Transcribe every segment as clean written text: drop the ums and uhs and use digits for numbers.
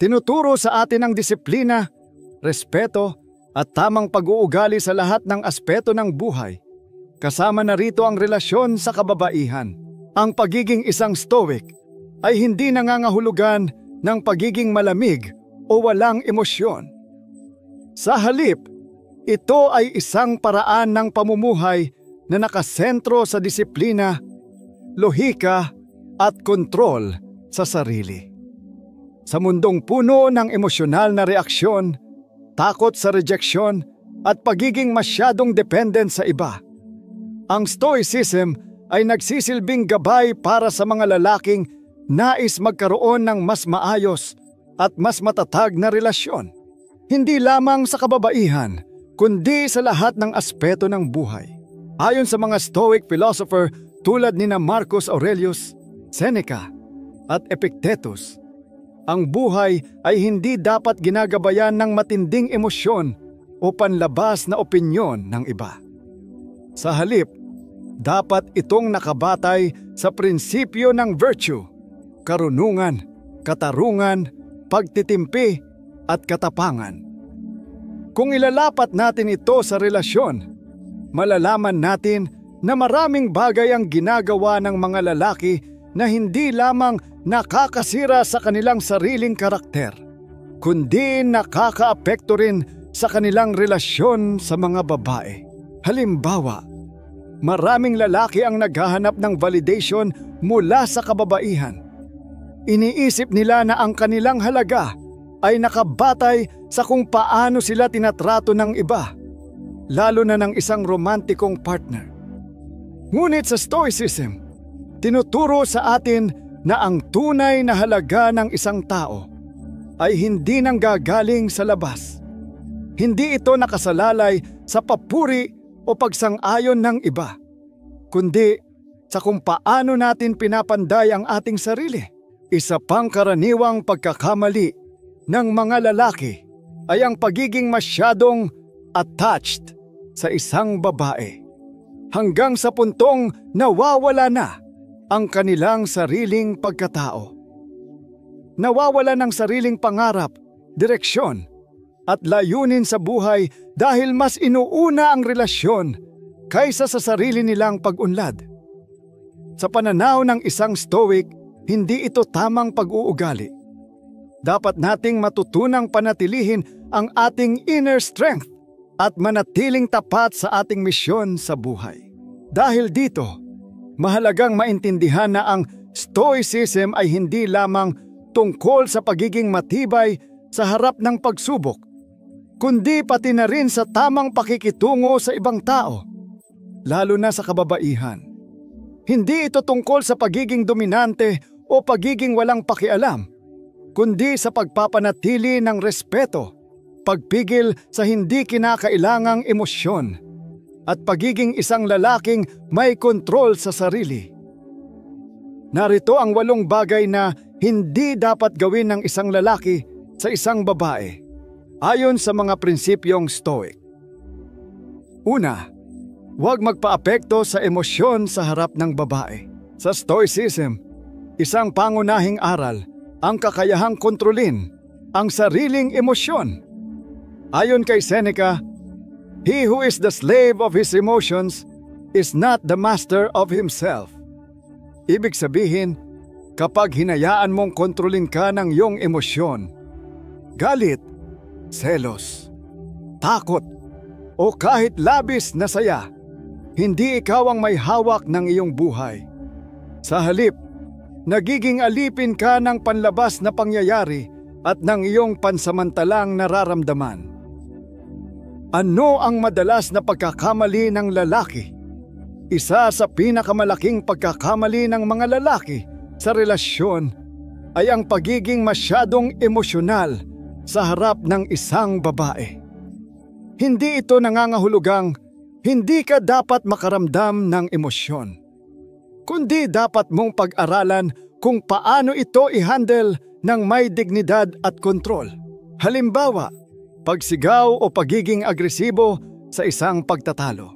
Tinuturo sa atin ang disiplina, respeto at tamang pag-uugali sa lahat ng aspeto ng buhay. Kasama na rito ang relasyon sa kababaihan. Ang pagiging isang stoic ay hindi nangangahulugan ng pagiging malamig o walang emosyon. Sa halip, ito ay isang paraan ng pamumuhay na nakasentro sa disiplina, lohika at kontrol sa sarili. Sa mundong puno ng emosyonal na reaksyon, takot sa rejeksyon at pagiging masyadong dependent sa iba, ang Stoicism ay nagsisilbing gabay para sa mga lalaking nais magkaroon ng mas maayos at mas matatag na relasyon. Hindi lamang sa kababaihan, kundi sa lahat ng aspeto ng buhay. Ayon sa mga Stoic philosopher tulad nina Marcus Aurelius, Seneca at Epictetus, ang buhay ay hindi dapat ginagabayan ng matinding emosyon o panlabas na opinyon ng iba. Sa halip, dapat itong nakabatay sa prinsipyo ng virtue, karunungan, katarungan, pagtitimpi at katapangan. Kung ilalapat natin ito sa relasyon, malalaman natin na maraming bagay ang ginagawa ng mga lalaki na hindi lamang nakakasira sa kanilang sariling karakter, kundi nakakaapekto rin sa kanilang relasyon sa mga babae. Halimbawa, maraming lalaki ang naghahanap ng validation mula sa kababaihan. Iniisip nila na ang kanilang halaga ay nakabatay sa kung paano sila tinatrato ng iba, lalo na ng isang romantikong partner. Ngunit sa Stoicism, tinuturo sa atin na ang tunay na halaga ng isang tao ay hindi nanggagaling sa labas. Hindi ito nakasalalay sa papuri o pagsang-ayon ng iba, kundi sa kung paano natin pinapanday ang ating sarili. Isa pang karaniwang pagkakamali ng mga lalaki ay ang pagiging masyadong attached sa isang babae, hanggang sa puntong nawawala na ang kanilang sariling pagkatao. Nawawala ng sariling pangarap, direksyon at layunin sa buhay dahil mas inuuna ang relasyon kaysa sa sarili nilang pag-unlad. Sa pananaw ng isang Stoic, hindi ito tamang pag-uugali. Dapat nating matutunang panatilihin ang ating inner strength at manatiling tapat sa ating misyon sa buhay. Dahil dito, mahalagang maintindihan na ang Stoicism ay hindi lamang tungkol sa pagiging matibay sa harap ng pagsubok, kundi pati na rin sa tamang pakikitungo sa ibang tao, lalo na sa kababaihan. Hindi ito tungkol sa pagiging dominante o pagiging walang pakialam, kundi sa pagpapanatili ng respeto, pagpigil sa hindi kinakailangang emosyon, at pagiging isang lalaking may kontrol sa sarili. Narito ang 8 bagay na hindi dapat gawin ng isang lalaki sa isang babae, ayon sa mga prinsipyong Stoic. Una, huwag magpaapekto sa emosyon sa harap ng babae. Sa Stoicism, isang pangunahing aral ang kakayahang kontrolin ang sariling emosyon. Ayon kay Seneca, "He who is the slave of his emotions is not the master of himself." Ibig sabihin, kapag hinayaan mong kontrolin ka ng iyong emosyon, galit, selos, takot, o kahit labis na saya, hindi ikaw ang may hawak ng iyong buhay. Sa halip, nagiging alipin ka ng panlabas na pangyayari at ng iyong pansamantalang nararamdaman. Ano ang madalas na pagkakamali ng lalaki? Isa sa pinakamalaking pagkakamali ng mga lalaki sa relasyon ay ang pagiging masyadong emosyonal sa harap ng isang babae. Hindi ito nangangahulugang hindi ka dapat makaramdam ng emosyon, kundi dapat mong pag-aralan kung paano ito i-handle ng may dignidad at kontrol. Halimbawa, pagsigaw o pagiging agresibo sa isang pagtatalo.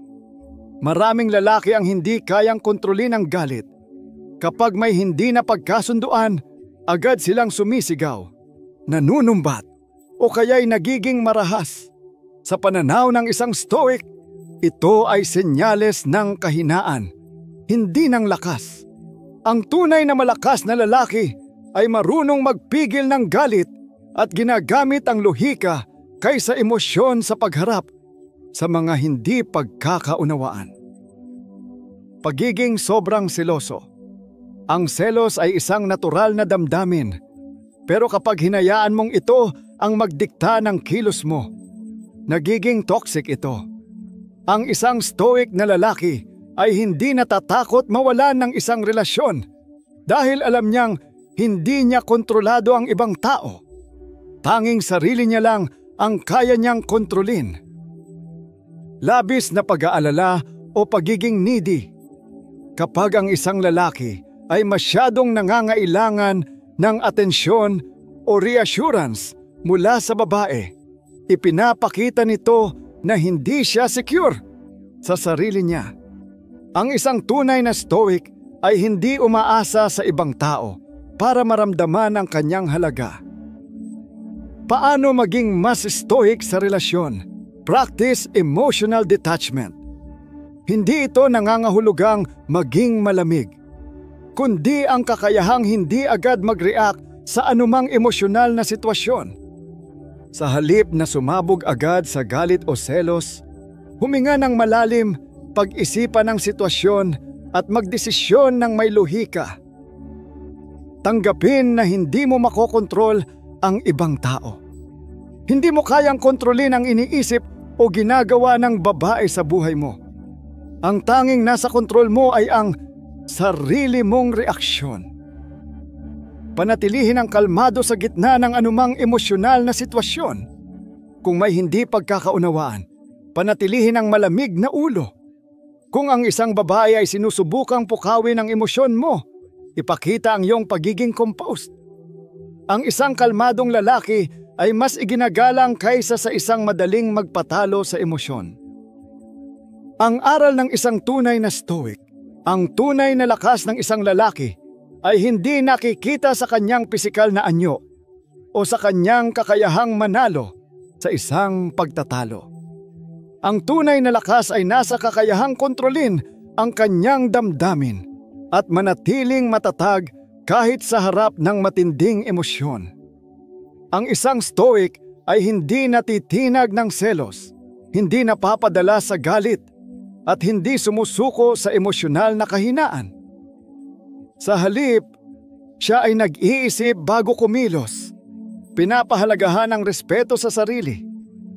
Maraming lalaki ang hindi kayang kontrolin ang galit. Kapag may hindi na pagkasunduan, agad silang sumisigaw. nanunumbat, o kaya'y nagiging marahas. Sa pananaw ng isang Stoic, ito ay senyales ng kahinaan, hindi ng lakas. Ang tunay na malakas na lalaki ay marunong magpigil ng galit at ginagamit ang lohika kaysa emosyon sa pagharap sa mga hindi pagkakaunawaan. Pagiging sobrang seloso. Ang selos ay isang natural na damdamin, pero kapag hinayaan mong ito ang magdikta ng kilos mo, nagiging toxic ito. Ang isang Stoic na lalaki ay hindi natatakot mawalan ng isang relasyon dahil alam niyang hindi niya kontrolado ang ibang tao. Tanging sarili niya lang ang kaya niyang kontrolin. Labis na pag-aalala o pagiging needy. Kapag ang isang lalaki ay masyadong nangangailangan ng atensyon o reassurance mula sa babae, ipinapakita nito na hindi siya secure sa sarili niya. Ang isang tunay na Stoic ay hindi umaasa sa ibang tao para maramdaman ang kanyang halaga. Paano maging mas Stoic sa relasyon? Practice emotional detachment. Hindi ito nangangahulugang maging malamig, kundi ang kakayahang hindi agad mag-react sa anumang emosyonal na sitwasyon. Sa halip na sumabog agad sa galit o selos, huminga ng malalim, pag-isipan ang sitwasyon at magdesisyon ng may lohika. Tanggapin na hindi mo makokontrol ang ibang tao. Hindi mo kayang kontrolin ang iniisip o ginagawa ng babae sa buhay mo. Ang tanging nasa kontrol mo ay ang sarili mong reaksyon. Panatilihin ang kalmado sa gitna ng anumang emosyonal na sitwasyon. Kung may hindi pagkakaunawaan, panatilihin ang malamig na ulo. Kung ang isang babae ay sinusubukang pukawin ang emosyon mo, ipakita ang iyong pagiging composed. Ang isang kalmadong lalaki ay mas iginagalang kaysa sa isang madaling magpatalo sa emosyon. Ang aral ng isang tunay na Stoic, ang tunay na lakas ng isang lalaki ay hindi nakikita sa kanyang pisikal na anyo o sa kanyang kakayahang manalo sa isang pagtatalo. Ang tunay na lakas ay nasa kakayahang kontrolin ang kanyang damdamin at manatiling matatag kahit sa harap ng matinding emosyon. Ang isang Stoic ay hindi natitinag ng selos, hindi napapadala sa galit, at hindi sumusuko sa emosyonal na kahinaan. Sa halip, siya ay nag-iisip bago kumilos, pinapahalagahan ang respeto sa sarili,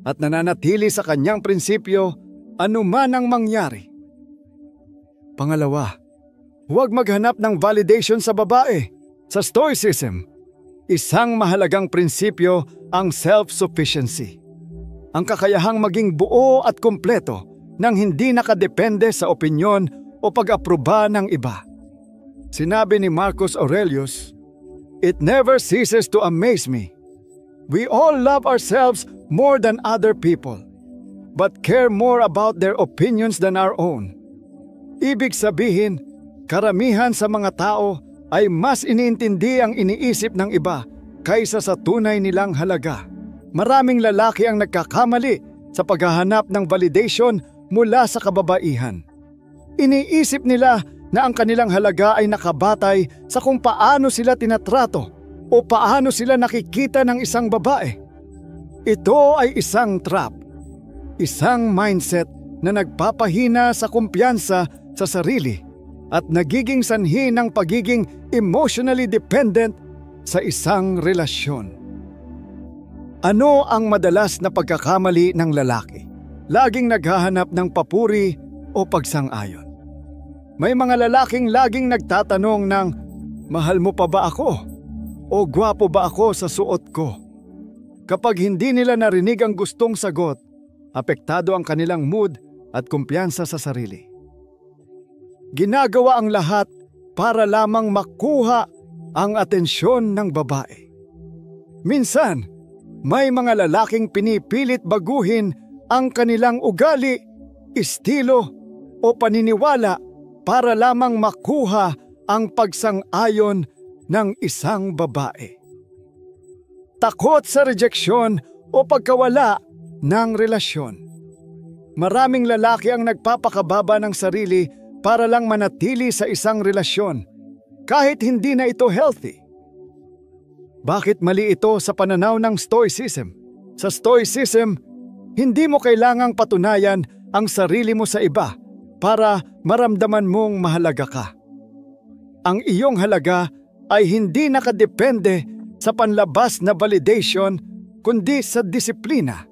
at nananatili sa kanyang prinsipyo anuman ang mangyari. Pangalawa, huwag maghanap ng validation sa babae. Sa Stoicism, isang mahalagang prinsipyo ang self-sufficiency. Ang kakayahang maging buo at kumpleto nang hindi nakadepende sa opinyon o pag-aproba ng iba. Sinabi ni Marcus Aurelius, "It never ceases to amaze me. We all love ourselves more than other people, but care more about their opinions than our own." Ibig sabihin, karamihan sa mga tao ay mas iniintindi ang iniisip ng iba kaysa sa tunay nilang halaga. Maraming lalaki ang nagkakamali sa paghahanap ng validation mula sa kababaihan. Iniisip nila na ang kanilang halaga ay nakabatay sa kung paano sila tinatrato o paano sila nakikita ng isang babae. Ito ay isang trap, isang mindset na nagpapahina sa kumpiyansa sa sarili at nagiging sanhi ng pagiging emotionally dependent sa isang relasyon. Ano ang madalas na pagkakamali ng lalaki? Laging naghahanap ng papuri o pagsang-ayon. May mga lalaking laging nagtatanong ng, "Mahal mo pa ba ako?" o "Gwapo ba ako sa suot ko?" Kapag hindi nila narinig ang gustong sagot, apektado ang kanilang mood at kumpiyansa sa sarili. Ginagawa ang lahat para lamang makuha ang atensyon ng babae. Minsan, may mga lalaking pinipilit baguhin ang kanilang ugali, estilo o paniniwala para lamang makuha ang pagsang-ayon ng isang babae. takot sa rejeksyon o pagkawala ng relasyon. Maraming lalaki ang nagpapakababa ng sarili para lang manatili sa isang relasyon, kahit hindi na ito healthy. Bakit mali ito sa pananaw ng Stoicism? Sa Stoicism, hindi mo kailangang patunayan ang sarili mo sa iba para maramdaman mong mahalaga ka. Ang iyong halaga ay hindi nakadepende sa panlabas na validation, kundi sa disiplina,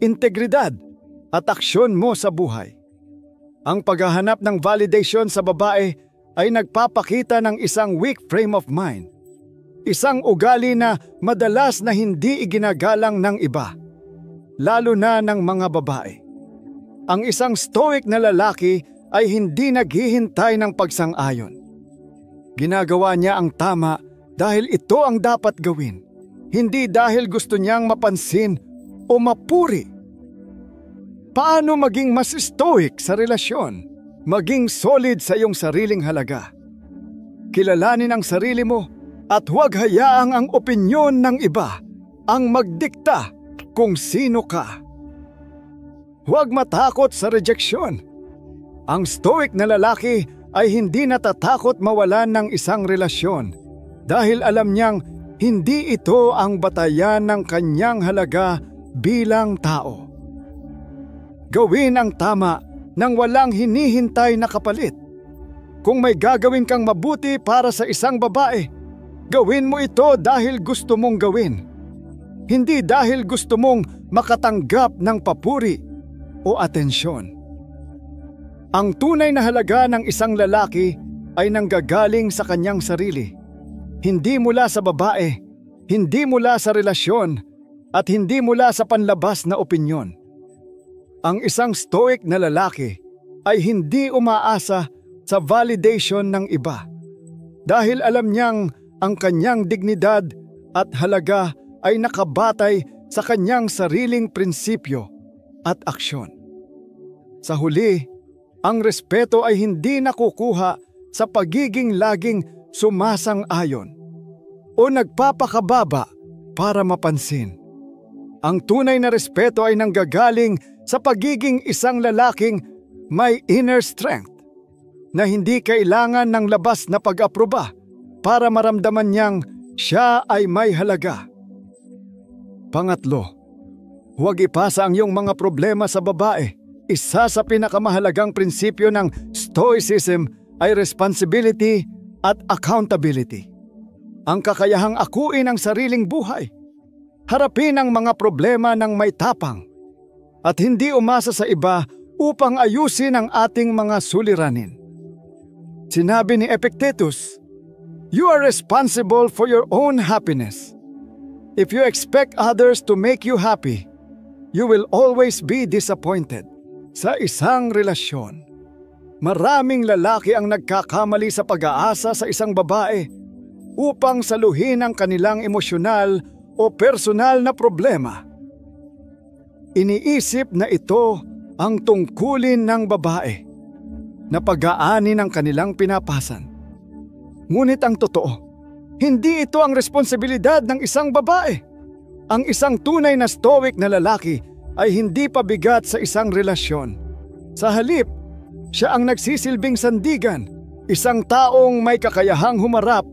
integridad, at aksyon mo sa buhay. Ang paghahanap ng validation sa babae ay nagpapakita ng isang weak frame of mind. Isang ugali na madalas na hindi iginagalang ng iba, lalo na ng mga babae. Ang isang stoic na lalaki ay hindi naghihintay ng pagsang-ayon. Ginagawa niya ang tama dahil ito ang dapat gawin, hindi dahil gusto niyang mapansin o mapuri. Paano maging mas stoic sa relasyon? Maging solid sa iyong sariling halaga. Kilalanin ang sarili mo at huwag hayaang ang opinyon ng iba ang magdikta kung sino ka. Huwag matakot sa rejeksyon. Ang stoic na lalaki ay hindi natatakot mawalan ng isang relasyon dahil alam niyang hindi ito ang batayan ng kanyang halaga bilang tao. Gawin ang tama nang walang hinihintay na kapalit. Kung may gagawin kang mabuti para sa isang babae, gawin mo ito dahil gusto mong gawin. Hindi dahil gusto mong makatanggap ng papuri o atensyon. Ang tunay na halaga ng isang lalaki ay nanggagaling sa kanyang sarili. Hindi mula sa babae, hindi mula sa relasyon, at hindi mula sa panlabas na opinyon. Ang isang stoic na lalaki ay hindi umaasa sa validation ng iba dahil alam niyang ang kanyang dignidad at halaga ay nakabatay sa kanyang sariling prinsipyo at aksyon. Sa huli, ang respeto ay hindi nakukuha sa pagiging laging sumasang-ayon o nagpapakababa para mapansin. Ang tunay na respeto ay nanggagaling sa pagiging isang lalaking may inner strength na hindi kailangan ng labas na pag-aproba para maramdaman niyang siya ay may halaga. Pangatlo, huwag ipasa ang iyong mga problema sa babae. Isa sa pinakamahalagang prinsipyo ng Stoicism ay responsibility at accountability. Ang kakayahang akuin ang sariling buhay. Harapin ang mga problema ng may tapang at hindi umasa sa iba upang ayusin ang ating mga suliranin. Sinabi ni Epictetus, "You are responsible for your own happiness. If you expect others to make you happy, you will always be disappointed." Sa isang relasyon, maraming lalaki ang nagkakamali sa pag-aasa sa isang babae upang saluhin ang kanilang emosyonal o personal na problema. Iniisip na ito ang tungkulin ng babae na pag-aani ng kanilang pinapasan. Ngunit ang totoo, hindi ito ang responsibilidad ng isang babae. Ang isang tunay na stoic na lalaki ay hindi pabigat sa isang relasyon. Sa halip, siya ang nagsisilbing sandigan, isang taong may kakayahang humarap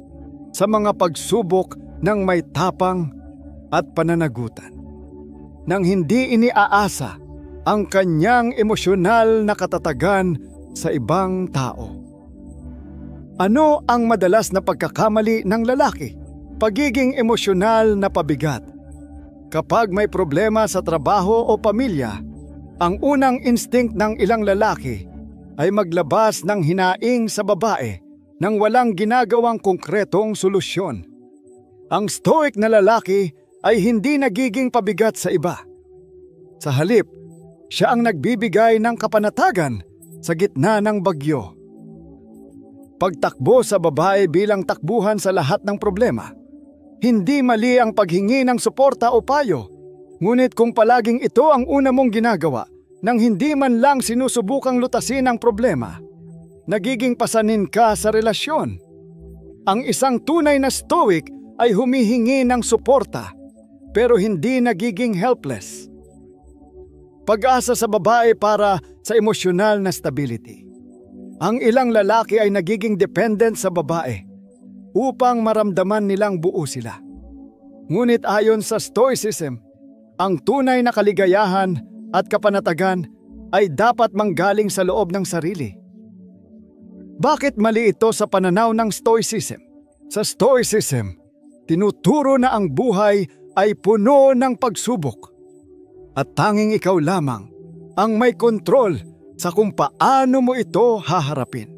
sa mga pagsubok ng may tapang at pananagutan, nang hindi iniaasa ang kanyang emosyonal na katatagan sa ibang tao. Ano ang madalas na pagkakamali ng lalaki? Pagiging emosyonal na pabigat. Kapag may problema sa trabaho o pamilya, ang unang instinct ng ilang lalaki ay maglabas ng hinaing sa babae nang walang ginagawang konkretong solusyon. Ang stoic na lalaki ay hindi nagiging pabigat sa iba. Sa halip, siya ang nagbibigay ng kapanatagan sa gitna ng bagyo. Pagtakbo sa babae bilang takbuhan sa lahat ng problema. Hindi mali ang paghingi ng suporta o payo, ngunit kung palaging ito ang una mong ginagawa nang hindi man lang sinusubukang lutasin ang problema, nagiging pasanin ka sa relasyon. Ang isang tunay na stoic ay humihingi ng suporta, pero hindi nagiging helpless. Pag-asa sa babae para sa emosyonal na stability. Ang ilang lalaki ay nagiging dependent sa babae upang maramdaman nilang buo sila. Ngunit ayon sa Stoicism, ang tunay na kaligayahan at kapanatagan ay dapat manggaling sa loob ng sarili. Bakit mali ito sa pananaw ng Stoicism? Sa Stoicism, tinuturo na ang buhay ay puno ng pagsubok at tanging ikaw lamang ang may kontrol sa kung paano mo ito haharapin.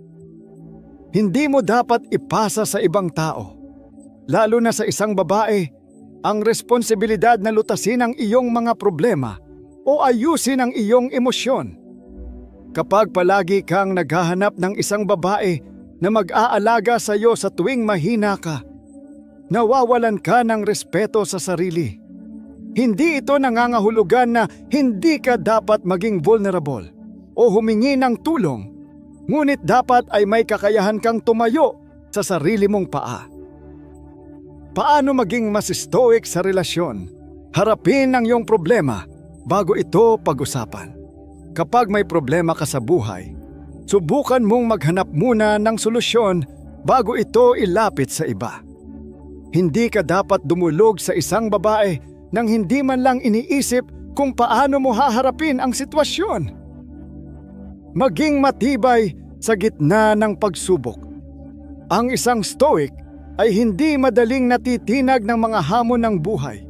Hindi mo dapat ipasa sa ibang tao, lalo na sa isang babae, ang responsibilidad na lutasin ang iyong mga problema o ayusin ang iyong emosyon. Kapag palagi kang naghahanap ng isang babae na mag-aalaga sa iyo sa tuwing mahina ka, nawawalan ka ng respeto sa sarili. Hindi ito nangangahulugan na hindi ka dapat maging vulnerable o humingi ng tulong, ngunit dapat ay may kakayahan kang tumayo sa sarili mong paa. Paano maging mas stoic sa relasyon? Harapin ang iyong problema bago ito pag-usapan. Kapag may problema ka sa buhay, subukan mong maghanap muna ng solusyon bago ito ilapit sa iba. Hindi ka dapat dumulog sa isang babae nang hindi man lang iniisip kung paano mo haharapin ang sitwasyon. Maging matibay sa gitna ng pagsubok. Ang isang stoic ay hindi madaling natitinag ng mga hamon ng buhay.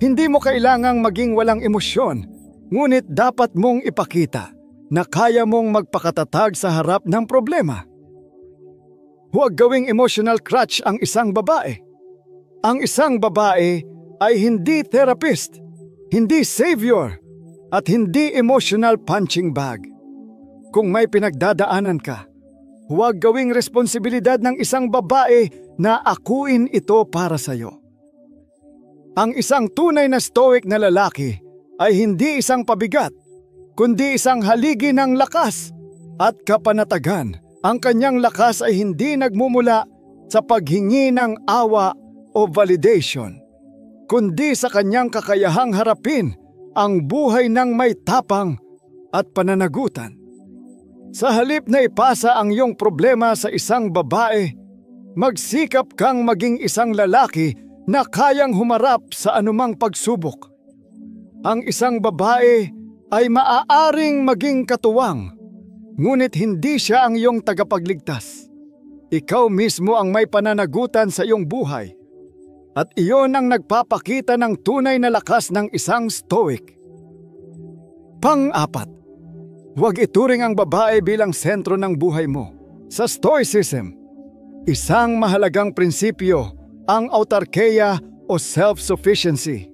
Hindi mo kailangang maging walang emosyon, ngunit dapat mong ipakita na kaya mong magpakatatag sa harap ng problema. Huwag gawing emotional crutch ang isang babae. Ang isang babae ay hindi therapist, hindi savior, at hindi emotional punching bag. Kung may pinagdadaanan ka, huwag gawing responsibilidad ng isang babae na akuin ito para sa iyo. Ang isang tunay na stoic na lalaki ay hindi isang pabigat, kundi isang haligi ng lakas at kapanatagan. Ang kanyang lakas ay hindi nagmumula sa paghingi ng awa o validation, kundi sa kanyang kakayahang harapin ang buhay ng may tapang at pananagutan. Sa halip na ipasa ang iyong problema sa isang babae, magsikap kang maging isang lalaki na kayang humarap sa anumang pagsubok. Ang isang babae ay maaaring maging katuwang, ngunit hindi siya ang iyong tagapagligtas. Ikaw mismo ang may pananagutan sa iyong buhay, at iyon ang nagpapakita ng tunay na lakas ng isang stoic. Pang-apat, huwag ituring ang babae bilang sentro ng buhay mo. Sa Stoicism, isang mahalagang prinsipyo ang autarkeia o self-sufficiency.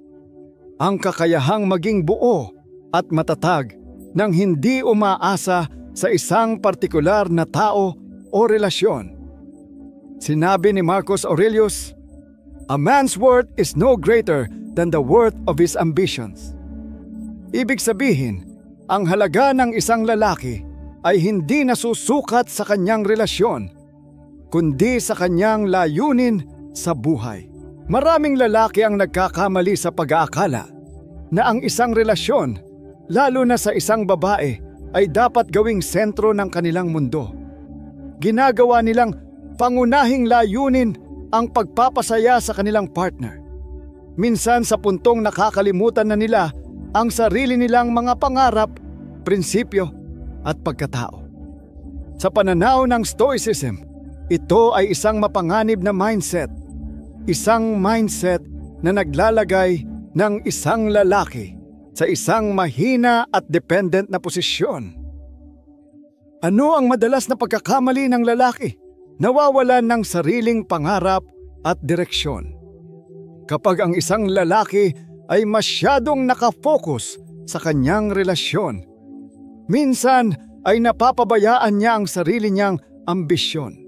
Ang kakayahang maging buo at matatag nang hindi umaasa sa isang partikular na tao o relasyon. Sinabi ni Marcus Aurelius, "A man's worth is no greater than the worth of his ambitions." Ibig sabihin, ang halaga ng isang lalaki ay hindi nasusukat sa kanyang relasyon, kundi sa kanyang layunin sa buhay. Maraming lalaki ang nagkakamali sa pag-aakala na ang isang relasyon, lalo na sa isang babae, ay dapat gawing sentro ng kanilang mundo. Ginagawa nilang pangunahing layunin ang pagpapasaya sa kanilang partner. Minsan sa puntong nakakalimutan na nila ang sarili nilang mga pangarap, prinsipyo at pagkatao. Sa pananaw ng Stoicism, ito ay isang mapanganib na mindset. Isang mindset na naglalagay ng isang lalaki sa isang mahina at dependent na posisyon. Ano ang madalas na pagkakamali ng lalaki? Nawawalan ng sariling pangarap at direksyon. Kapag ang isang lalaki ay masyadong nakafocus sa kanyang relasyon, minsan ay napapabayaan niya ang sarili niyang ambisyon.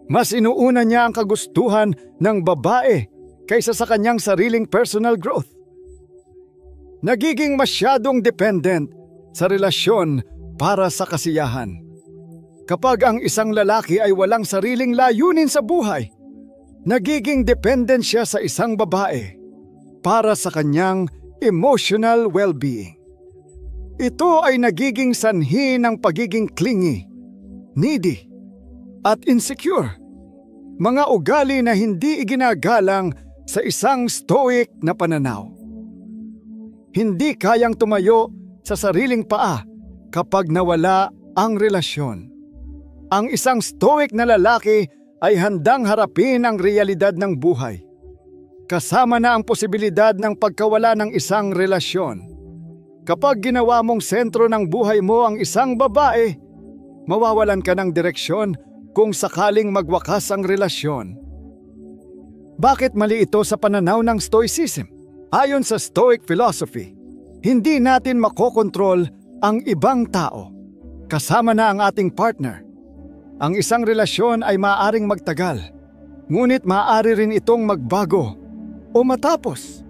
Mas inuuna niya ang kagustuhan ng babae kaysa sa kanyang sariling personal growth. Nagiging masyadong dependent sa relasyon para sa kasiyahan. Kapag ang isang lalaki ay walang sariling layunin sa buhay, nagiging dependent siya sa isang babae para sa kanyang emotional well-being. Ito ay nagiging sanhi ng pagiging clingy, needy, at insecure. Mga ugali na hindi iginagalang sa isang stoic na pananaw. Hindi kayang tumayo sa sariling paa kapag nawala ang relasyon. Ang isang stoic na lalaki ay handang harapin ang realidad ng buhay. Kasama na ang posibilidad ng pagkawala ng isang relasyon. Kapag ginawa mong sentro ng buhay mo ang isang babae, mawawalan ka ng direksyon kung sakaling magwakas ang relasyon. Bakit mali ito sa pananaw ng Stoicism? Ayon sa Stoic philosophy, hindi natin makokontrol ang ibang tao, kasama na ang ating partner. Ang isang relasyon ay maaaring magtagal, ngunit maaari rin itong magbago o matapos.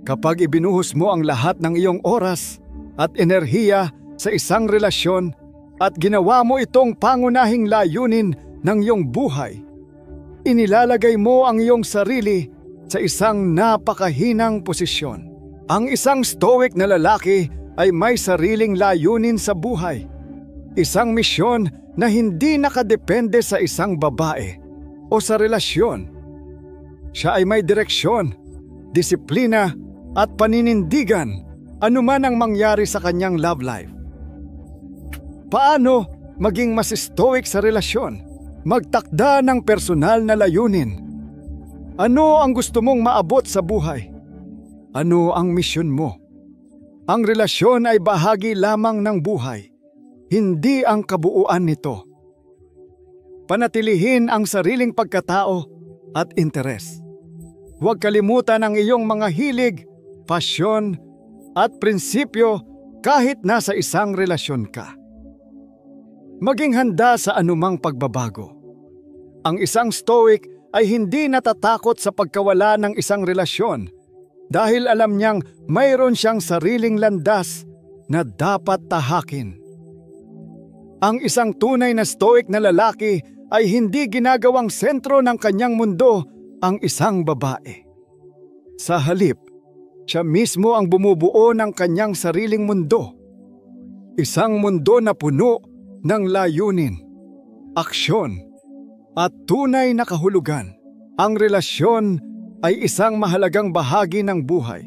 Kapag ibinuhos mo ang lahat ng iyong oras at enerhiya sa isang relasyon at ginawa mo itong pangunahing layunin ng iyong buhay, inilalagay mo ang iyong sarili sa isang napakahinang posisyon. Ang isang stoic na lalaki ay may sariling layunin sa buhay. Isang misyon na hindi nakadepende sa isang babae o sa relasyon. Siya ay may direksyon, disiplina at paninindigan anuman ang mangyari sa kanyang love life. Paano maging mas stoic sa relasyon? Magtakda ng personal na layunin. Ano ang gusto mong maabot sa buhay? Ano ang misyon mo? Ang relasyon ay bahagi lamang ng buhay, hindi ang kabuuan nito. Panatilihin ang sariling pagkatao at interes. Huwag kalimutan ang iyong mga hilig, pasyon at prinsipyo kahit nasa isang relasyon ka. Maging handa sa anumang pagbabago. Ang isang stoic ay hindi natatakot sa pagkawala ng isang relasyon dahil alam niyang mayroon siyang sariling landas na dapat tahakin. Ang isang tunay na stoic na lalaki ay hindi ginagawang sentro ng kanyang mundo ang isang babae. Sa halip, siya mismo ang bumubuo ng kanyang sariling mundo. Isang mundo na puno ng layunin, aksyon, at tunay na kahulugan. Ang relasyon ay isang mahalagang bahagi ng buhay.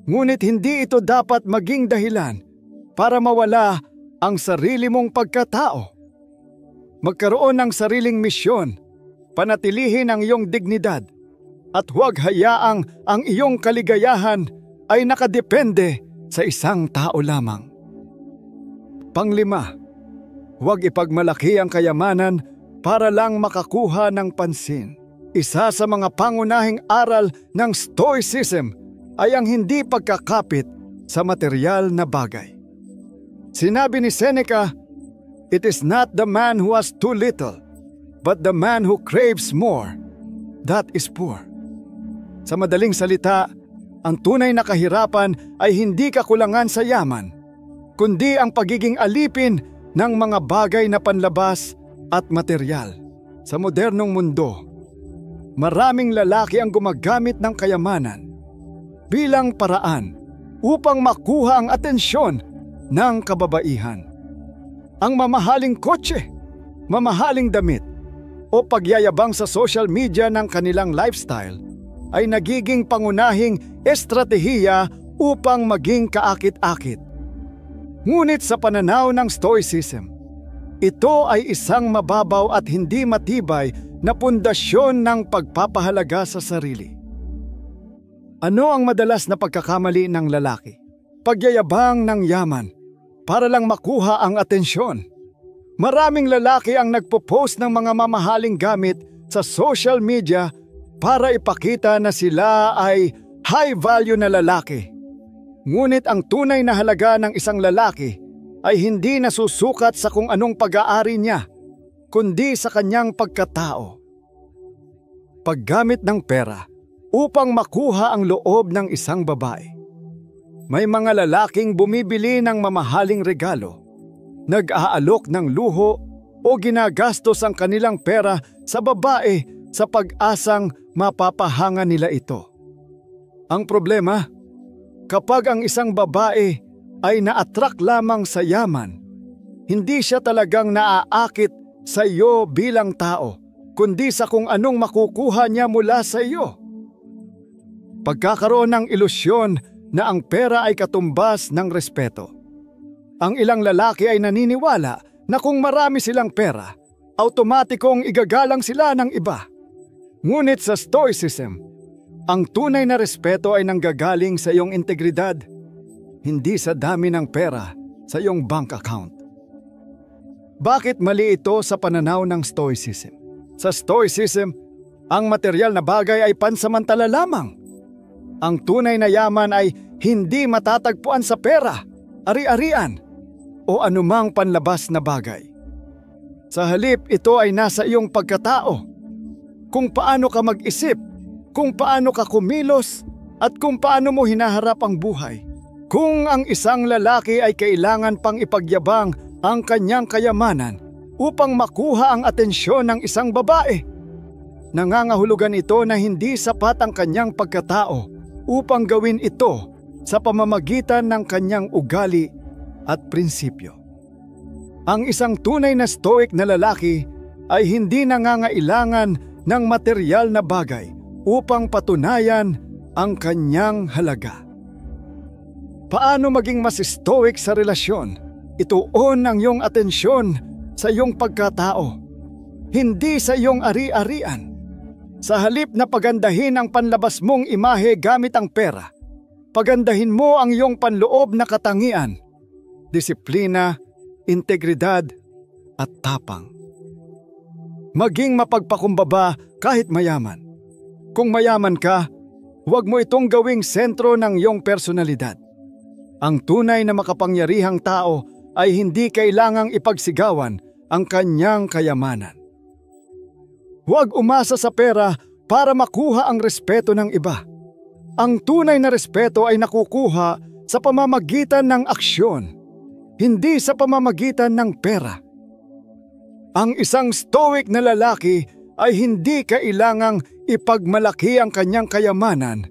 Ngunit hindi ito dapat maging dahilan para mawala ang sarili mong pagkatao. Magkaroon ng sariling misyon, panatilihin ang iyong dignidad, at huwag hayaang ang iyong kaligayahan ay nakadepende sa isang tao lamang. Panglima, huwag ipagmalaki ang kayamanan para lang makakuha ng pansin. Isa sa mga pangunahing aral ng Stoicism ay ang hindi pagkakapit sa materyal na bagay. Sinabi ni Seneca, "It is not the man who has too little, but the man who craves more. That is poor." Sa madaling salita, ang tunay na kahirapan ay hindi kakulangan sa yaman, kundi ang pagiging alipin ng mga bagay na panlabas at materyal. Sa modernong mundo, maraming lalaki ang gumagamit ng kayamanan bilang paraan upang makuha ang atensyon ng kababaihan. Ang mamahaling kotse, mamahaling damit, o pagyayabang sa social media ng kanilang lifestyle ay nagiging pangunahing estratehiya upang maging kaakit-akit. Ngunit sa pananaw ng Stoicism, ito ay isang mababaw at hindi matibay na pundasyon ng pagpapahalaga sa sarili. Ano ang madalas na pagkakamali ng lalaki? Pagyayabang ng yaman para lang makuha ang atensyon. Maraming lalaki ang nagpo-post ng mga mamahaling gamit sa social media para ipakita na sila ay high value na lalaki. Ngunit ang tunay na halaga ng isang lalaki ay hindi nasusukat sa kung anong pag-aari niya, kundi sa kanyang pagkatao. Paggamit ng pera upang makuha ang loob ng isang babae. May mga lalaking bumibili ng mamahaling regalo, nag-aalok ng luho o ginagastos ang kanilang pera sa babae sa pag-asang mapapahanga nila ito. Ang problema, kapag ang isang babae ay na-attract lamang sa yaman, hindi siya talagang naaakit sa iyo bilang tao, kundi sa kung anong makukuha niya mula sa iyo. Pagkakaroon ng ilusyon na ang pera ay katumbas ng respeto. Ang ilang lalaki ay naniniwala na kung marami silang pera, automatikong igagalang sila ng iba. Ngunit sa Stoicism, ang tunay na respeto ay nanggagaling sa iyong integridad, hindi sa dami ng pera sa iyong bank account. Bakit mali ito sa pananaw ng Stoicism? Sa Stoicism, ang material na bagay ay pansamantala lamang. Ang tunay na yaman ay hindi matatagpuan sa pera, ari-arian, o anumang panlabas na bagay. Sa halip, ito ay nasa iyong pagkatao. Kung paano ka mag-isip, kung paano ka kumilos, at kung paano mo hinaharap ang buhay. Kung ang isang lalaki ay kailangan pang ipagyabang ang kanyang kayamanan upang makuha ang atensyon ng isang babae, nangangahulugan ito na hindi sapat ang kanyang pagkatao upang gawin ito sa pamamagitan ng kanyang ugali at prinsipyo. Ang isang tunay na stoic na lalaki ay hindi nangangailangan ng material na bagay upang patunayan ang kanyang halaga. Paano maging mas stoic sa relasyon? Ituon ang iyong atensyon sa iyong pagkatao, hindi sa iyong ari-arian. Sa halip na pagandahin ang panlabas mong imahe gamit ang pera, pagandahin mo ang iyong panloob na katangian, disiplina, integridad, at tapang. Maging mapagpakumbaba kahit mayaman. Kung mayaman ka, huwag mo itong gawing sentro ng iyong personalidad. Ang tunay na makapangyarihang tao ay hindi kailangang ipagsigawan ang kanyang kayamanan. Huwag umasa sa pera para makuha ang respeto ng iba. Ang tunay na respeto ay nakukuha sa pamamagitan ng aksyon, hindi sa pamamagitan ng pera. Ang isang stoic na lalaki ay hindi kailangang ipagmalaki ang kanyang kayamanan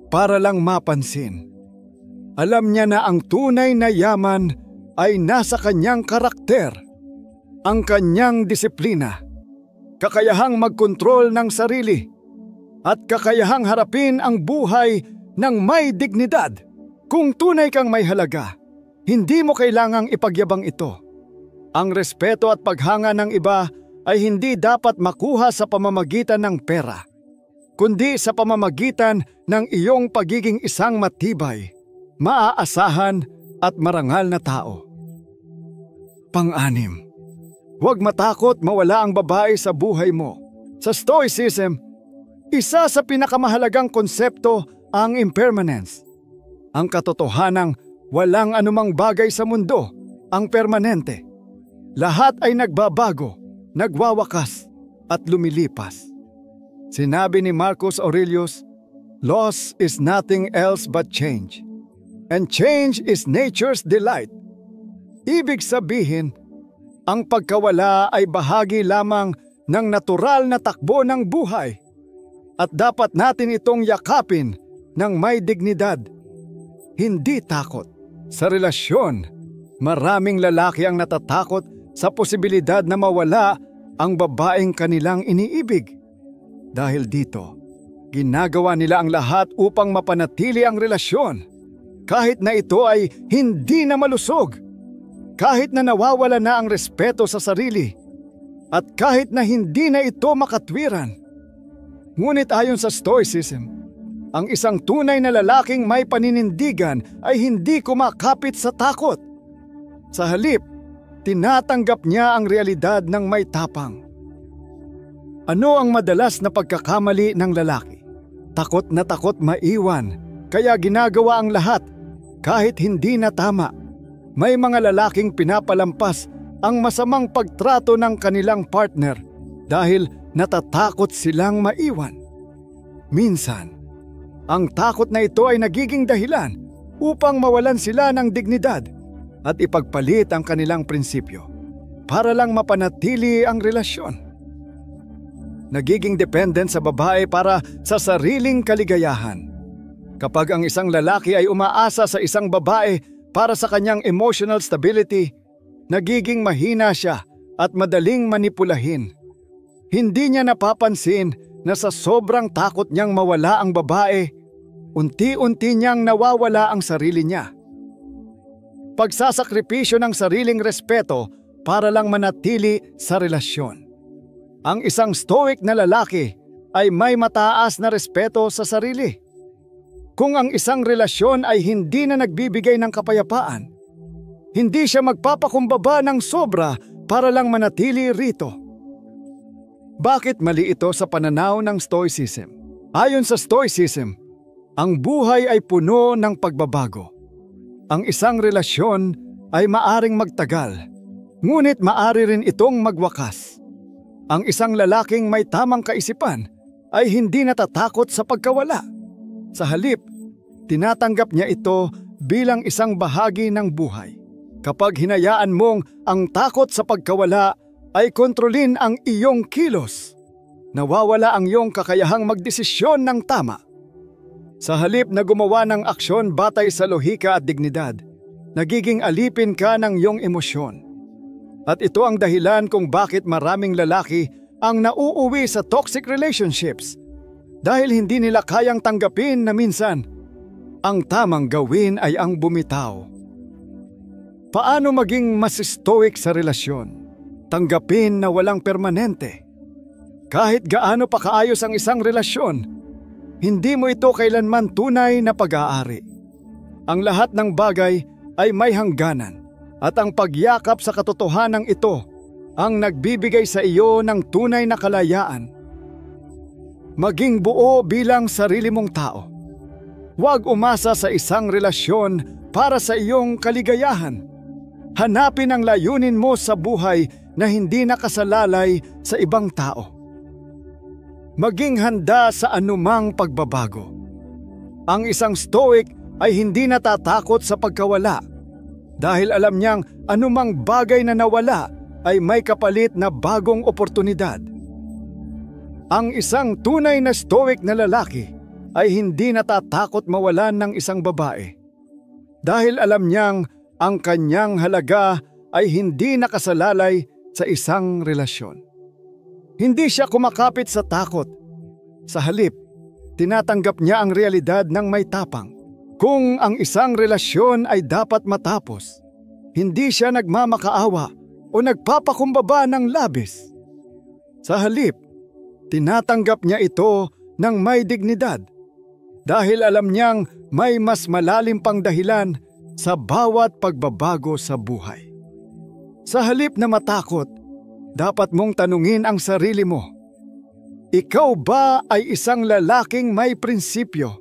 para lang mapansin. Alam niya na ang tunay na yaman ay nasa kanyang karakter, ang kanyang disiplina, kakayahang magkontrol ng sarili, at kakayahang harapin ang buhay ng may dignidad. Kung tunay kang may halaga, hindi mo kailangang ipagyabang ito. Ang respeto at paghanga ng iba ay hindi dapat makuha sa pamamagitan ng pera, kundi sa pamamagitan ng iyong pagiging isang matibay, maaasahan at marangal na tao. Pang-anim, huwag matakot mawala ang babae sa buhay mo. Sa Stoicism, isa sa pinakamahalagang konsepto ang impermanence. Ang katotohanang walang anumang bagay sa mundo ang permanente. Lahat ay nagbabago, nagwawakas at lumilipas. Sinabi ni Marcus Aurelius, "Loss is nothing else but change, and change is nature's delight." Ibig sabihin, ang pagkawala ay bahagi lamang ng natural na takbo ng buhay at dapat natin itong yakapin ng may dignidad, hindi takot. Sa relasyon, maraming lalaki ang natatakot sa posibilidad na mawala ang babaeng kanilang iniibig. Dahil dito, ginagawa nila ang lahat upang mapanatili ang relasyon, kahit na ito ay hindi na malusog, kahit na nawawala na ang respeto sa sarili, at kahit na hindi na ito makatwiran. Ngunit ayon sa Stoicism, ang isang tunay na lalaking may paninindigan ay hindi kumakapit sa takot. Sa halip, tinatanggap niya ang realidad ng may tapang. Ano ang madalas na pagkakamali ng lalaki? Takot na takot maiwan, kaya ginagawa ang lahat kahit hindi na tama. May mga lalaking pinapalampas ang masamang pagtrato ng kanilang partner dahil natatakot silang maiwan. Minsan, ang takot na ito ay nagiging dahilan upang mawalan sila ng dignidad at ipagpalit ang kanilang prinsipyo para lang mapanatili ang relasyon. Nagiging dependent sa babae para sa sariling kaligayahan. Kapag ang isang lalaki ay umaasa sa isang babae para sa kanyang emotional stability, nagiging mahina siya at madaling manipulahin. Hindi niya napapansin na sa sobrang takot niyang mawala ang babae, unti-unti niyang nawawala ang sarili niya. Pagsasakripisyo ng sariling respeto para lang manatili sa relasyon. Ang isang stoic na lalaki ay may mataas na respeto sa sarili. Kung ang isang relasyon ay hindi na nagbibigay ng kapayapaan, hindi siya magpapakumbaba ng sobra para lang manatili rito. Bakit mali ito sa pananaw ng Stoicism? Ayon sa Stoicism, ang buhay ay puno ng pagbabago. Ang isang relasyon ay maaring magtagal, ngunit maari rin itong magwakas. Ang isang lalaking may tamang kaisipan ay hindi natatakot sa pagkawala. Sa halip, tinatanggap niya ito bilang isang bahagi ng buhay. Kapag hinayaan mong ang takot sa pagkawala ay kontrolin ang iyong kilos, nawawala ang iyong kakayahang magdesisyon ng tama. Sa halip na gumawa ng aksyon batay sa lohika at dignidad, nagiging alipin ka ng iyong emosyon. At ito ang dahilan kung bakit maraming lalaki ang nauuwi sa toxic relationships dahil hindi nila kayang tanggapin na minsan ang tamang gawin ay ang bumitaw. Paano maging mas stoic sa relasyon? Tanggapin na walang permanente. Kahit gaano pa kaayos ang isang relasyon, hindi mo ito kailanman tunay na pag-aari. Ang lahat ng bagay ay may hangganan at ang pagyakap sa katotohanan ito ang nagbibigay sa iyo ng tunay na kalayaan. Maging buo bilang sarili mong tao. Huwag umasa sa isang relasyon para sa iyong kaligayahan. Hanapin ang layunin mo sa buhay na hindi nakasalalay sa ibang tao. Maging handa sa anumang pagbabago. Ang isang stoic ay hindi natatakot sa pagkawala dahil alam niyang anumang bagay na nawala ay may kapalit na bagong oportunidad. Ang isang tunay na stoic na lalaki ay hindi natatakot mawalan ng isang babae dahil alam niyang ang kanyang halaga ay hindi nakasalalay sa isang relasyon. Hindi siya kumakapit sa takot. Sa halip, tinatanggap niya ang realidad ng may tapang. Kung ang isang relasyon ay dapat matapos, hindi siya nagmamakaawa o nagpapakumbaba ng labis. Sa halip, tinatanggap niya ito ng may dignidad dahil alam niyang may mas malalim pang dahilan sa bawat pagbabago sa buhay. Sa halip na matakot, dapat mong tanungin ang sarili mo. Ikaw ba ay isang lalaking may prinsipyo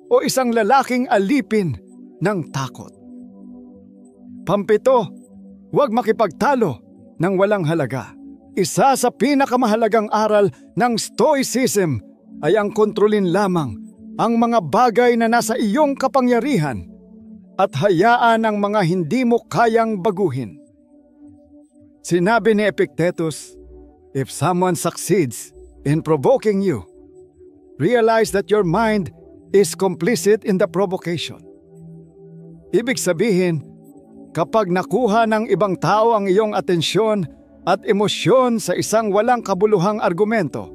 o isang lalaking alipin ng takot? Pampito, huwag makipagtalo ng walang halaga. Isa sa pinakamahalagang aral ng Stoicism ay ang kontrolin lamang ang mga bagay na nasa iyong kapangyarihan at hayaan ang mga hindi mo kayang baguhin. Sinabi ni Epictetus, if someone succeeds in provoking you, realize that your mind is complicit in the provocation. Ibig sabihin, kapag nakuha ng ibang tao ang iyong atensyon at emosyon sa isang walang kabuluhang argumento,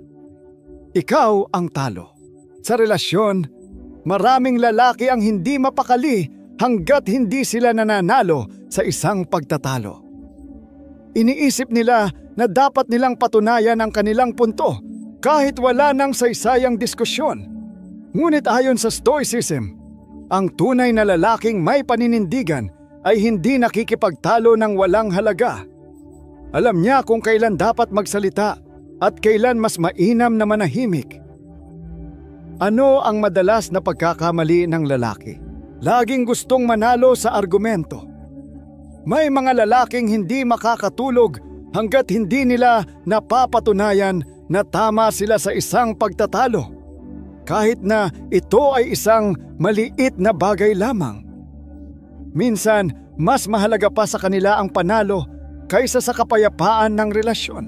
ikaw ang talo. Sa relasyon, maraming lalaki ang hindi mapakali hanggat hindi sila nananalo sa isang pagtatalo. Iniisip nila na dapat nilang patunayan ang kanilang punto kahit wala nang saysayang diskusyon. Ngunit ayon sa Stoicism, ang tunay na lalaking may paninindigan ay hindi nakikipagtalo ng walang halaga. Alam niya kung kailan dapat magsalita at kailan mas mainam na manahimik. Ano ang madalas na pagkakamali ng lalaki? Laging gustong manalo sa argumento. May mga lalaking hindi makakatulog hanggat hindi nila napapatunayan na tama sila sa isang pagtatalo, kahit na ito ay isang maliit na bagay lamang. Minsan, mas mahalaga pa sa kanila ang panalo kaysa sa kapayapaan ng relasyon.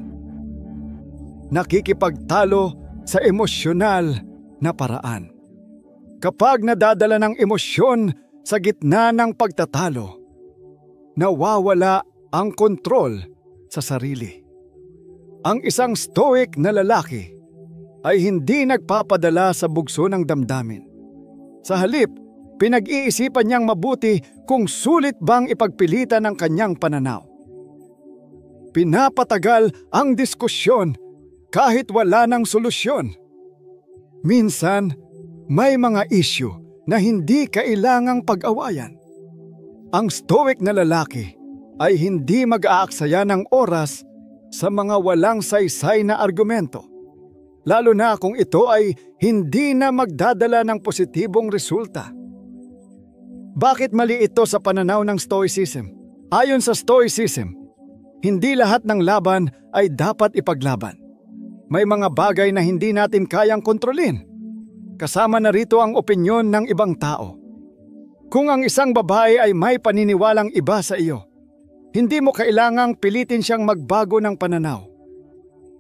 Nakikipagtalo sa emosyonal na paraan. Kapag nadadala ng emosyon sa gitna ng pagtatalo, nawawala ang kontrol sa sarili. Ang isang stoic na lalaki ay hindi nagpapadala sa bugso ng damdamin. Sa halip, pinag-iisipan niyang mabuti kung sulit bang ipagpilitan ang kanyang pananaw. Pinapatagal ang diskusyon kahit wala ng solusyon. Minsan, may mga issue na hindi kailangang pag-awayan. Ang stoic na lalaki ay hindi mag-aaksaya ng oras sa mga walang saysay na argumento, lalo na kung ito ay hindi na magdadala ng positibong resulta. Bakit mali ito sa pananaw ng Stoicism? Ayon sa Stoicism, hindi lahat ng laban ay dapat ipaglaban. May mga bagay na hindi natin kayang kontrolin. Kasama na rito ang opinyon ng ibang tao. Kung ang isang babae ay may paniniwalang iba sa iyo, hindi mo kailangang pilitin siyang magbago ng pananaw.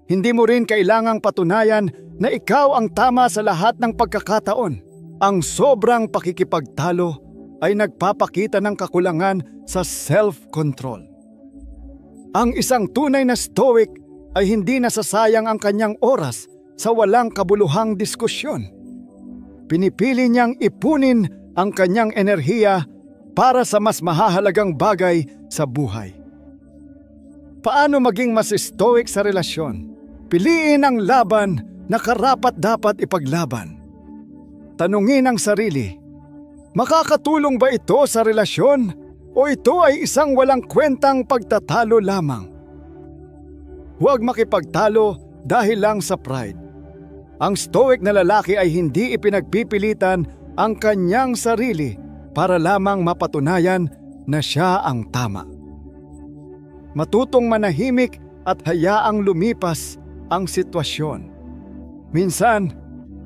Hindi mo rin kailangang patunayan na ikaw ang tama sa lahat ng pagkakataon. Ang sobrang pakikipagtalo ay nagpapakita ng kakulangan sa self-control. Ang isang tunay na stoic ay hindi nasasayang ang kanyang oras sa walang kabuluhang diskusyon. Pinipili niyang ipunin ang kanyang enerhiya para sa mas mahahalagang bagay sa buhay. Paano maging mas stoic sa relasyon? Piliin ang laban na karapat-dapat ipaglaban. Tanungin ang sarili, makakatulong ba ito sa relasyon o ito ay isang walang kwentang pagtatalo lamang? Huwag makipagtalo dahil lang sa pride. Ang stoic na lalaki ay hindi ipinagpipilitan ang kanyang sarili para lamang mapatunayan na siya ang tama. Matutong manahimik at hayaang lumipas ang sitwasyon. Minsan,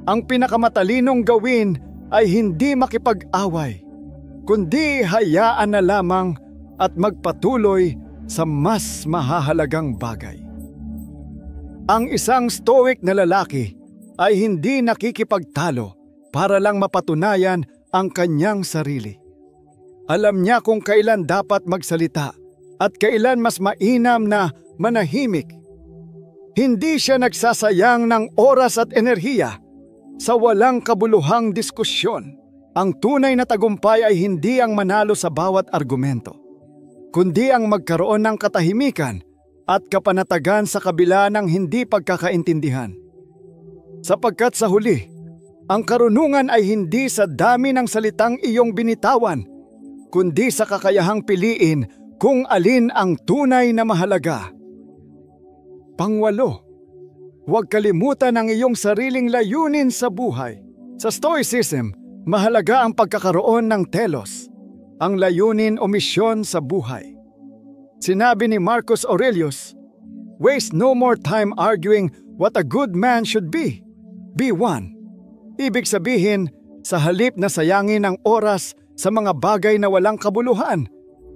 ang pinakamatalinong gawin ay hindi makipag-away, kundi hayaan na lamang at magpatuloy sa mas mahahalagang bagay. Ang isang stoic na lalaki ay hindi nakikipagtalo para lang mapatunayan ang kanyang sarili. Alam niya kung kailan dapat magsalita at kailan mas mainam na manahimik. Hindi siya nagsasayang ng oras at enerhiya sa walang kabuluhang diskusyon. Ang tunay na tagumpay ay hindi ang manalo sa bawat argumento, kundi ang magkaroon ng katahimikan at kapanatagan sa kabila ng hindi pagkakaintindihan. Sapagkat sa huli, ang karunungan ay hindi sa dami ng salitang iyong binitawan, kundi sa kakayahang piliin kung alin ang tunay na mahalaga. Pangwalo, huwag kalimutan ang iyong sariling layunin sa buhay. Sa Stoicism, mahalaga ang pagkakaroon ng telos, ang layunin o misyon sa buhay. Sinabi ni Marcus Aurelius, "Waste no more time arguing what a good man should be. Be one." Ibig sabihin, sa halip na sayangin ang oras sa mga bagay na walang kabuluhan,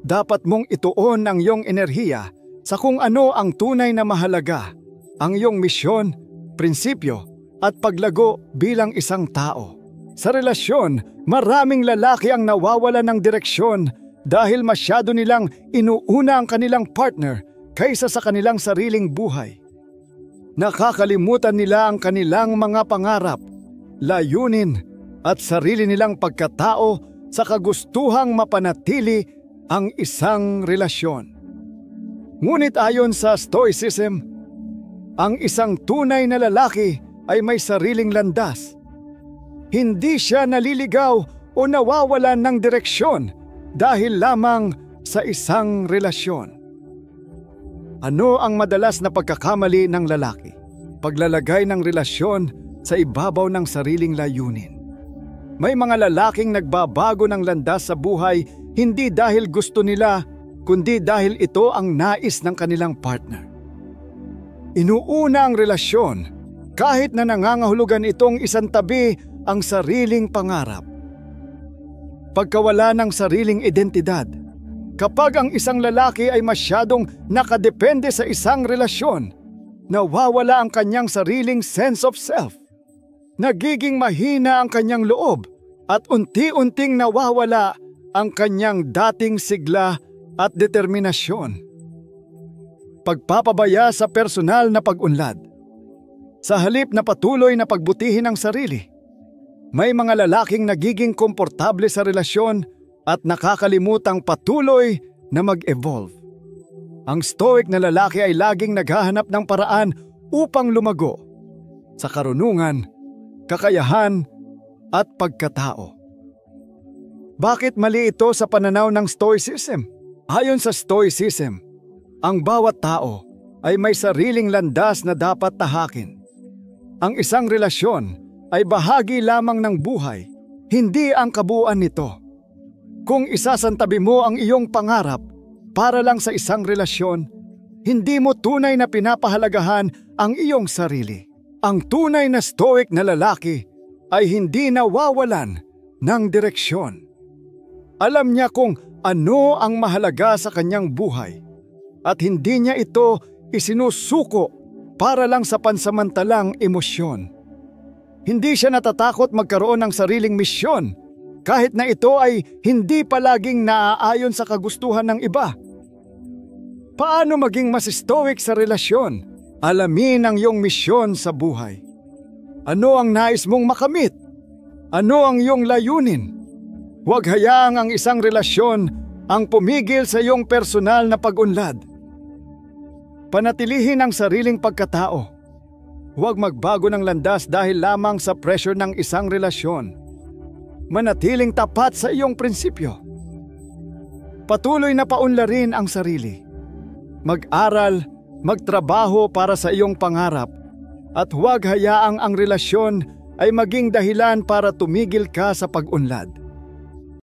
dapat mong ituon ang iyong enerhiya sa kung ano ang tunay na mahalaga, ang iyong misyon, prinsipyo at paglago bilang isang tao. Sa relasyon, maraming lalaki ang nawawalan ng direksyon dahil masyado nilang inuuna ang kanilang partner kaysa sa kanilang sariling buhay. Nakakalimutan nila ang kanilang mga pangarap, layunin at sarili nilang pagkatao sa kagustuhang mapanatili ang isang relasyon. Ngunit ayon sa Stoicism, ang isang tunay na lalaki ay may sariling landas. Hindi siya naliligaw o nawawalan ng direksyon dahil lamang sa isang relasyon. Ano ang madalas na pagkakamali ng lalaki? Paglalagay ng relasyon sa ibabaw ng sariling layunin. May mga lalaking nagbabago ng landas sa buhay hindi dahil gusto nila, kundi dahil ito ang nais ng kanilang partner. Inuuna ang relasyon kahit na nangangahulugan itong isantabi ang sariling pangarap. Pagkawala ng sariling identidad. Kapag ang isang lalaki ay masyadong nakadepende sa isang relasyon, nawawala ang kanyang sariling sense of self. Nagiging mahina ang kanyang loob at unti-unting nawawala ang kanyang dating sigla at determinasyon. Pagpapabaya sa personal na pag-unlad. Sa halip na patuloy na pagbutihin ang sarili, may mga lalaking nagiging komportable sa relasyon at nakakalimutang patuloy na mag-evolve. Ang stoic na lalaki ay laging naghahanap ng paraan upang lumago sa karunungan, kakayahan at pagkatao. Bakit mali ito sa pananaw ng Stoicism? Ayon sa Stoicism, ang bawat tao ay may sariling landas na dapat tahakin. Ang isang relasyon ay bahagi lamang ng buhay, hindi ang kabuuan nito. Kung isasantabi mo ang iyong pangarap para lang sa isang relasyon, hindi mo tunay na pinapahalagahan ang iyong sarili. Ang tunay na stoic na lalaki ay hindi nawawalan ng direksyon. Alam niya kung ano ang mahalaga sa kanyang buhay at hindi niya ito isinusuko para lang sa pansamantalang emosyon. Hindi siya natatakot magkaroon ng sariling misyon kahit na ito ay hindi palaging naaayon sa kagustuhan ng iba. Paano maging mas stoic sa relasyon? Alamin ang iyong misyon sa buhay. Ano ang nais mong makamit? Ano ang iyong layunin? Huwag hayaang ang isang relasyon ang pumigil sa iyong personal na pag-unlad. Panatilihin ang sariling pagkatao. Huwag magbago ng landas dahil lamang sa pressure ng isang relasyon. Manatiling tapat sa iyong prinsipyo. Patuloy na paunlarin ang sarili. Mag-aral, magtrabaho para sa iyong pangarap at huwag hayaang ang relasyon ay maging dahilan para tumigil ka sa pag-unlad.